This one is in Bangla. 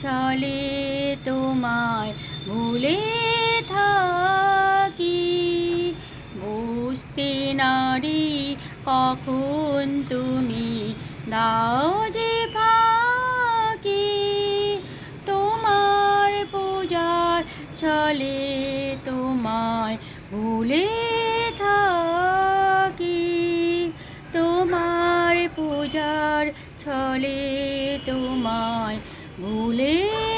ছলে তোমায় ভুলে থাকি। বুঝতে নারি কখন তুমি দাও যে ফাঁকি। তোমার পূজার ছলে তোমায় ভুলে থাকি। তোমার পূজার ছলে তোমায় ভুলে